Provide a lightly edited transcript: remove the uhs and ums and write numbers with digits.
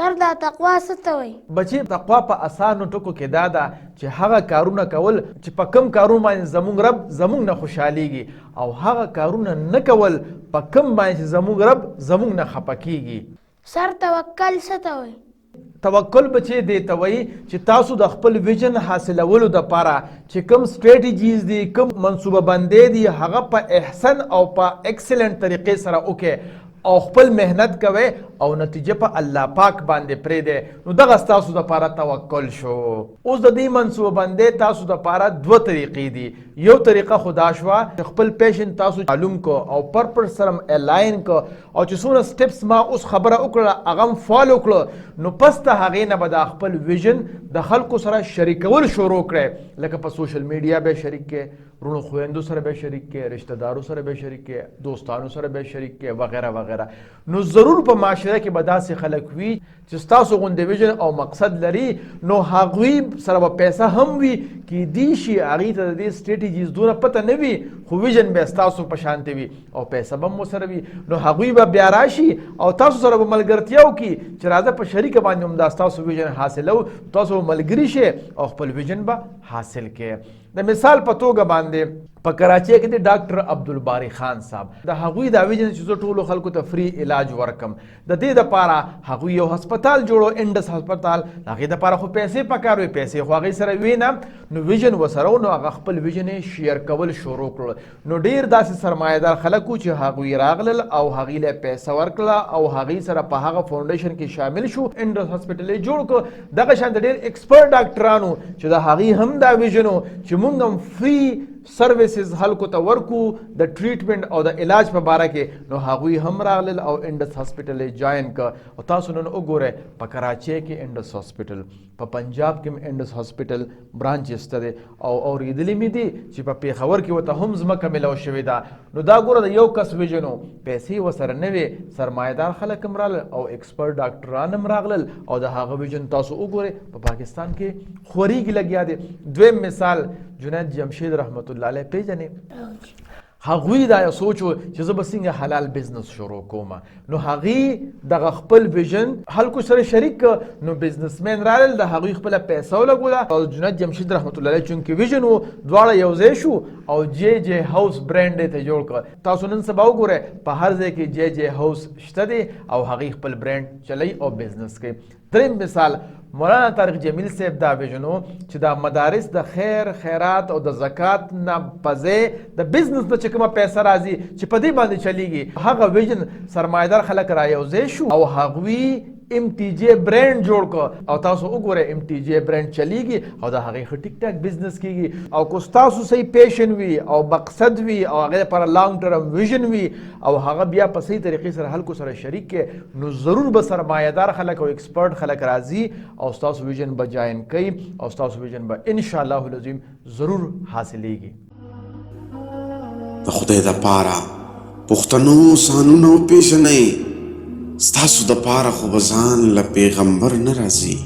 سر دا تقوا څه ته وایي؟ بچي تقوا په اسانو ټکو کې دا ده چې هغه کارونه کول چې په کم کارونه باندې زموږ رب زموږ نه خوشحالیږي او هغه کارونه نه کول په کم باندې چې زموږ رب زموږ نه خفه کیږي. سر توکل څه ته وایي؟ توکل بچي دې ته وایي چې تاسو د خپل ویژن حاصلولو دپاره چې کوم سټریټیجیز دي کوم منصوبه بندۍ دي هغه په احسن او په ایکسلنٹ طریقې سره وکړئ او خپل مهنت کوئ او نتیجه په الله پاک باندې پرېږدئ. نو دغه ستاسو دپاره توکل شو. اوس د دې منصوبه بندۍ تاسو دپاره دوه طریقې دي. یو طریقه خو دا شوه چې خپل پیشن تاسو معلوم کو او پرپز سره الاین کو او چې څومره سټپس ما اوس خبره وکړه هغه هم فالو کړه نو پس د هغې نه به دا خپل ویژن د خلکو سره شریکول شروع کړئ. لکه په سوشل میډیا به شریک کړئ، رونو خویندو سره به شریک کړئ، رشته دارو سره به شریک کړئ، دوستانو سره به شریک کړئ وغیره وغیره. نو ضرور په معاشره کې به داسې خلک وي چې ستاسو غوندې ویژن او مقصد لري نو هغوی سره به پیسه هم وي کیدای شي هغوی ته د دې سټریټیجیز دونه پته نه وي خو ویژن به ستاسو په شانتې وي او پیسه به هم ورسره وي. نو هغوی به بیا راشي او تاسو سره به ملګرتیا وکړي چې راځه په شریکه باندې هم دا ستاسو ویژن حاصلو، تاسو به ملګري شئ او خپل ویژن به حاصل کړئ. د مثال په توګه باندې په کراچۍ کې د ډاکټر عبدالباري خان صاحب د هغوی دا ویژن چې زه ټولو خلکو ته فری علاج ورکم د دې دپاره هغوی یو هسپتال جوړو انډس هسپتال. هغې دپاره خو پیسې پکار وي، پیسې خو هغې سره وي نه نو ویژن ورسره و نو هغه خپل ویژن یې شیر کول شروع کړل. نو ډېر داسې سرمایهدار خلک وو چې هغوی راغلل او هغوی له پیسه ورکړه او هغوی سره په هغه فاونډیشن کې شامل شو، انډس هسپتال یې جوړ کړ. دغه شان د ډېر ایکسپرټ ډاکټرانو چې د هغوی هم دا ویژن و چې موږ هم فری سرویسز خلکو ته ورکو د ټریټمنټ او د علاج په باره کې نو هغوی هم راغلل او انډس هاسپټل یې جاین کړ. او تاسو نن وګورئ په کراچۍ کې انډس هاسپټل، په پنجاب کې هم انډس هاسپټل برانچ شته دی او اورېدلي مې دي چې په پېښور کې ورته هم ځمکه میلاو شوې ده. نو دا ګوره د یو کس ویژن و، پیسې ورسره نه وې، سرمایهدار خلک هم راغلل او ایکسپرټ ډاکټران هم راغلل او د هغه ویژن تاسو وګورئ په پاکستان کې خورېږي لګیا دی. دویم مثال جنید جمشید رحمت الله علیه پیژنې؟ هغوی دا یو سوچ و چې زه به څنګه حلال بزنس شروع کوم. نو هغوی دغه خپل ویژن خلکو سره شریک کړ. نو بزنسمین راغلل د هغوی خپله پیسه ولګوله او جنید جمشید رحمت الله علیه چونکې ویژن و دواړه یو ځای شو او جے جے هاوس برانډ یې ته جوړ کړ. تاسو نن سبا وګورئ په هر ځای کې جے جے هاوس شته دی او هغوی خپل برانډ چلی او بزنس کوي. دریم مثال مولانا طارق جمیل صاحب دا ویژن و چې دا مدارس د خیر خیرات او د زکات نه په ځای د بزنس نه چې کومه پیسه راځي چې په دې باندې چلیږي هغه ویژن سرمایهدار خلک را یو ځای شو او هغوی ام ټي جے برانډ جوړ کړ. او تاسو وګورئ ام ټي جے برانډ چلیږي او د هغې ښه ټیک ټاک بزنس کیږي. او که ستاسو صحیح پیشن وي او مقصد وي او هغې لپاره لانګ ټرم ویژن وي او هغه بیا په صحیح طریقې سره خلکو سره شریک کړي نو ضرور به سرمایهدار خلک او ایکسپرټ خلک راځي او ستاسو ویژن به جاین کوي او ستاسو ویژن به انشاءالله العظیم ضرور حاصلیږي. د خدای دپاره پښتنو سانونه وپېژنئ، ستاسو دپاره خو به ځان له پیغمبر نه راځي.